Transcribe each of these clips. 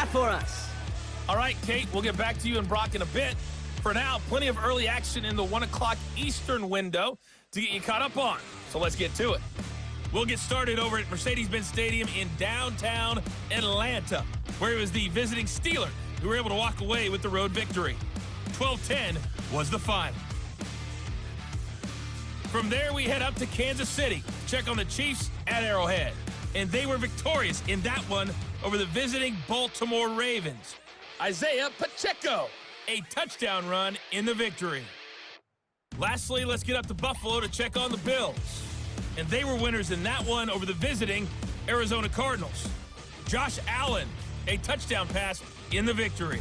got for us? All right, Kate, we'll get back to you and Brock in a bit. For now, plenty of early action in the 1 o'clock Eastern window to get you caught up on. So let's get to it. We'll get started over at Mercedes-Benz Stadium in downtown Atlanta, where it was the visiting Steelers who were able to walk away with the road victory. 12-10 was the final. From there, we head up to Kansas City to check on the Chiefs at Arrowhead. And they were victorious in that one over the visiting Baltimore Ravens. Isaiah Pacheco, a touchdown run in the victory. Lastly, let's get up to Buffalo to check on the Bills. And they were winners in that one over the visiting Arizona Cardinals. Josh Allen, a touchdown pass in the victory.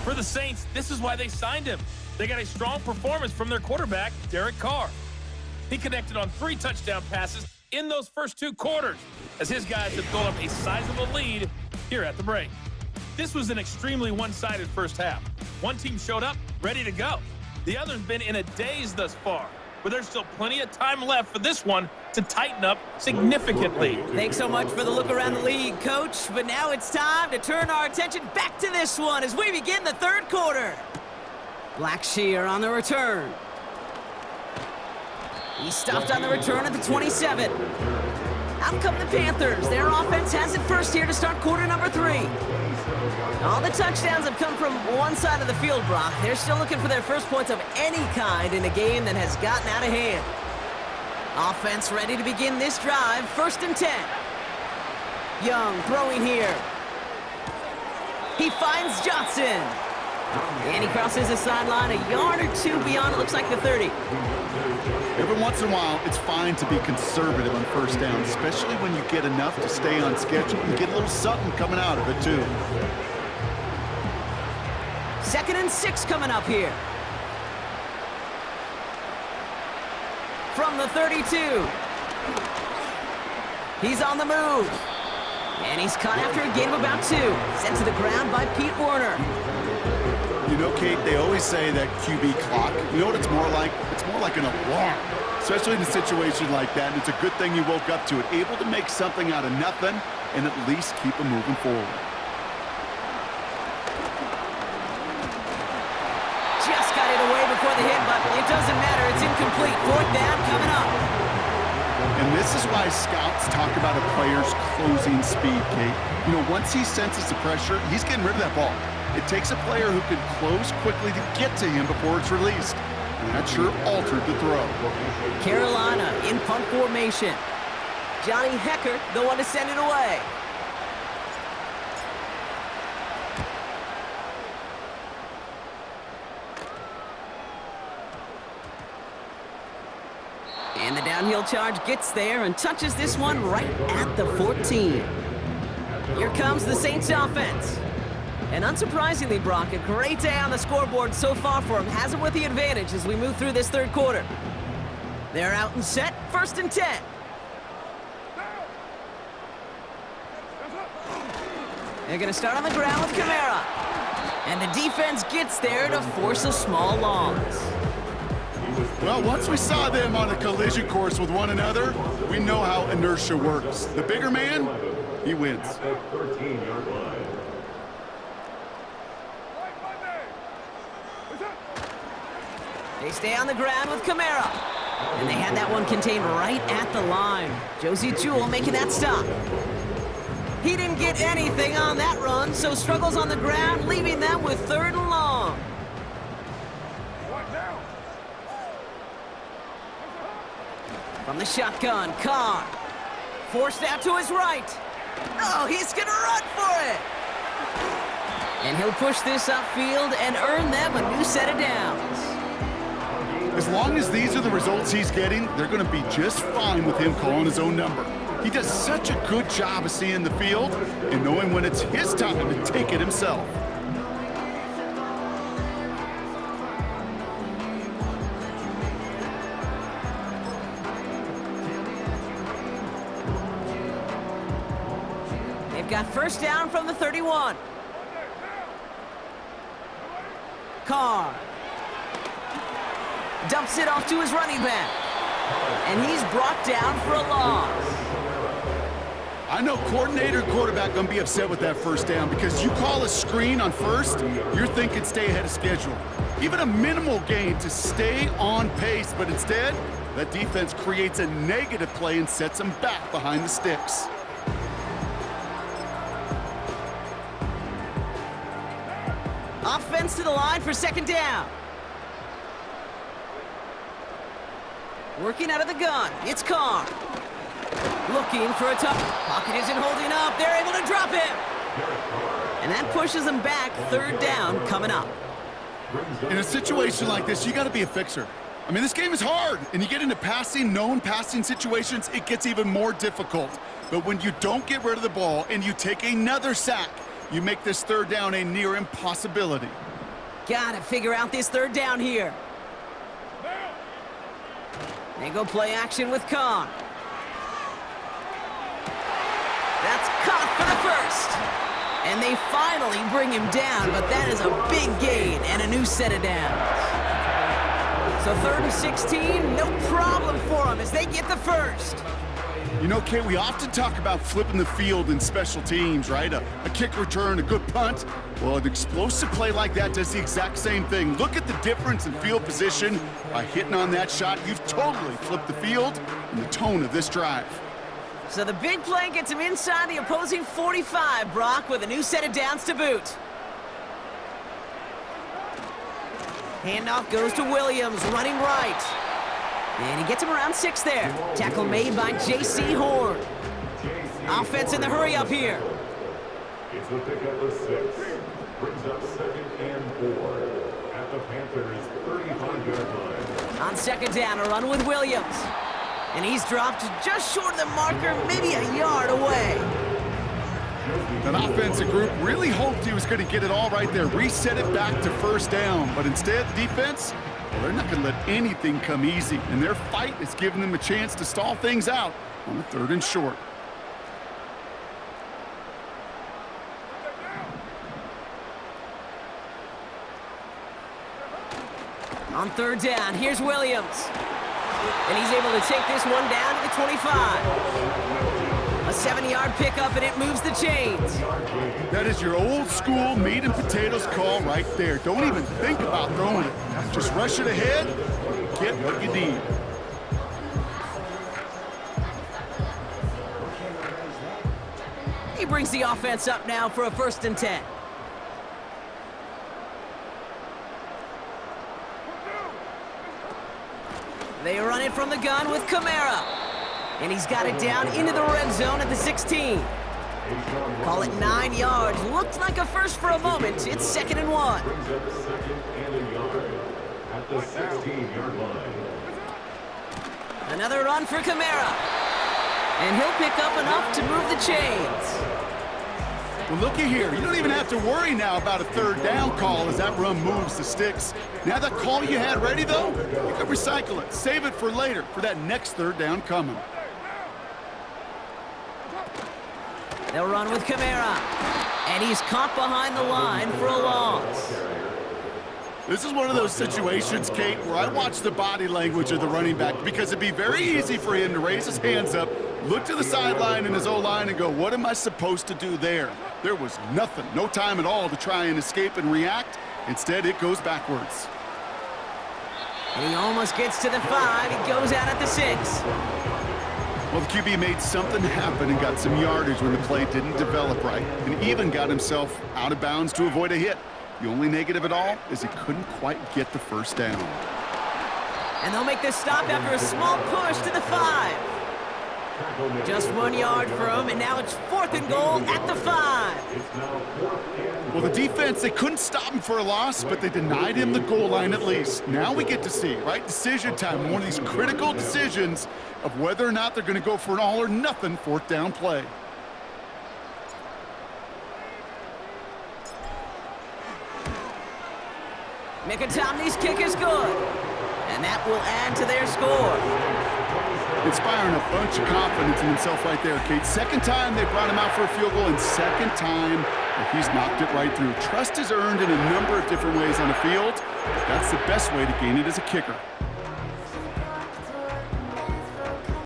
For the Saints, this is why they signed him. They got a strong performance from their quarterback, Derek Carr. He connected on 3 touchdown passes in those first 2 quarters, as his guys have built up a sizable lead here at the break. This was an extremely one-sided first half. One team showed up, ready to go. The other's been in a daze thus far, but there's still plenty of time left for this one to tighten up significantly. Thanks so much for the look around the league, Coach. But now it's time to turn our attention back to this one as we begin the third quarter. Blackshear on the return. He's stopped on the return at the 27. Out come the Panthers. Their offense has it first here to start quarter number 3. All the touchdowns have come from one side of the field, Brock. They're still looking for their first points of any kind in a game that has gotten out of hand. Offense ready to begin this drive. 1st and 10. Young throwing here. He finds Johnson. And he crosses the sideline a yard or 2 beyond, it looks like the 30. Every once in a while, it's fine to be conservative on first down, especially when you get enough to stay on schedule and get a little something coming out of it, too. 2nd and 6 coming up here. From the 32. He's on the move. And he's caught after a gain of about 2. Sent to the ground by Pete Werner. You know, Kate, they always say that QB clock. You know what it's more like? It's more like an alarm, especially in a situation like that. And it's a good thing you woke up to it, able to make something out of nothing and at least keep them moving forward. Just got it away before the hit, but it doesn't matter. It's incomplete. 4th down coming up. And this is why scouts talk about a player's closing speed, Kate. You know, once he senses the pressure, he's getting rid of that ball. It takes a player who can close quickly to get to him before it's released. And that sure altered the throw. Carolina in punt formation. Johnny Hecker, the one to send it away. And the downhill charge gets there and touches this one right at the 14. Here comes the Saints offense. And unsurprisingly, Brock, a great day on the scoreboard so far for him. Has him with the advantage as we move through this third quarter. They're out and set. 1st and 10. They're going to start on the ground with Kamara. And the defense gets there to force a small loss. Well, once we saw them on a collision course with one another, we know how inertia works. The bigger man, he wins. They stay on the ground with Kamara. And they had that one contained right at the line. Josie Jewell making that stop. He didn't get anything on that run, so struggles on the ground, leaving them with 3rd and long. From the shotgun, Carr. Forced out to his right. Oh, he's going to run for it. And he'll push this upfield and earn them a new set of downs. As long as these are the results he's getting, they're going to be just fine with him calling his own number. He does such a good job of seeing the field and knowing when it's his time to take it himself. They've got 1st down from the 31. Carr dumps it off to his running back. And he's brought down for a loss. I know coordinator and quarterback going to be upset with that first down because you call a screen on first, you're thinking stay ahead of schedule. Even a minimal gain to stay on pace, but instead, that defense creates a negative play and sets them back behind the sticks. Offense to the line for second down. Working out of the gun, it's Carr. Looking for a tough. Pocket isn't holding up. They're able to drop him. And that pushes them back. Third down coming up. In a situation like this, you got to be a fixer. I mean, this game is hard, and you get into known passing situations, it gets even more difficult. But when you don't get rid of the ball and you take another sack, you make this third down a near impossibility. Got to figure out this third down here. They go play action with Carr. That's caught for the first. And they finally bring him down, but that is a big gain and a new set of downs. So 3rd and 16, no problem for them as they get the first. You know, Kate, we often talk about flipping the field in special teams, right? A kick return, a good punt. Well, an explosive play like that does the exact same thing. Look at the difference in field position. By hitting on that shot, you've totally flipped the field and the tone of this drive. So the big play gets him inside the opposing 45, Brock, with a new set of downs to boot. Handoff goes to Williams, running right. And he gets him around 6 there. Tackle made by J.C. Horn. Offense in the hurry up here. It's the pick up of 6. Brings up 2nd and 4 at the Panthers' 35-yard line. On second down, a run with Williams. And he's dropped just short of the marker, maybe a yard away. That offensive group really hoped he was going to get it all right there, reset it back to first down. But instead, the defense, well, they're not going to let anything come easy. And their fight is giving them a chance to stall things out on the 3rd and short. On 3rd down, here's Williams. And he's able to take this one down to the 25. A 7-yard pickup, and it moves the chains. That is your old school meat and potatoes call right there. Don't even think about throwing it. Just rush it ahead and get what you need. He brings the offense up now for a 1st and 10. They run it from the gun with Kamara. And he's got it down into the red zone at the 16. Call it 9 yards. Looked like a first for a moment. It's 2nd and 1. Brings up 2nd and a yard at the 16-yard line. Another run for Kamara. And he'll pick up enough to move the chains. Well, looky here. You don't even have to worry now about a 3rd down call as that run moves the sticks. Now that call you had ready, though, you can recycle it. Save it for later, for that next 3rd down coming. They'll run with Kamara. And he's caught behind the line for a loss. This is one of those situations, Kate, where I watch the body language of the running back because it'd be very easy for him to raise his hands up, look to the sideline in his O-line and go, what am I supposed to do there? There was nothing, no time at all to try and escape and react. Instead, it goes backwards. And he almost gets to the 5. He goes out at the 6. Well, the QB made something happen and got some yardage when the play didn't develop right, and even got himself out of bounds to avoid a hit. The only negative at all is he couldn't quite get the first down. And they'll make this stop after a small push to the 5. Just 1 yard for him, and now it's 4th and goal at the 5. Well, the defense, they couldn't stop him for a loss, but they denied him the goal line at least. Now we get to see, right, decision time, one of these critical decisions of whether or not they're going to go for an all-or-nothing 4th down play. Mikatomny's kick is good, and that will add to their score. Inspiring a bunch of confidence in himself right there, Kate. 2nd time they brought him out for a field goal, and 2nd time he's knocked it right through. Trust is earned in a number of different ways on the field, but that's the best way to gain it as a kicker.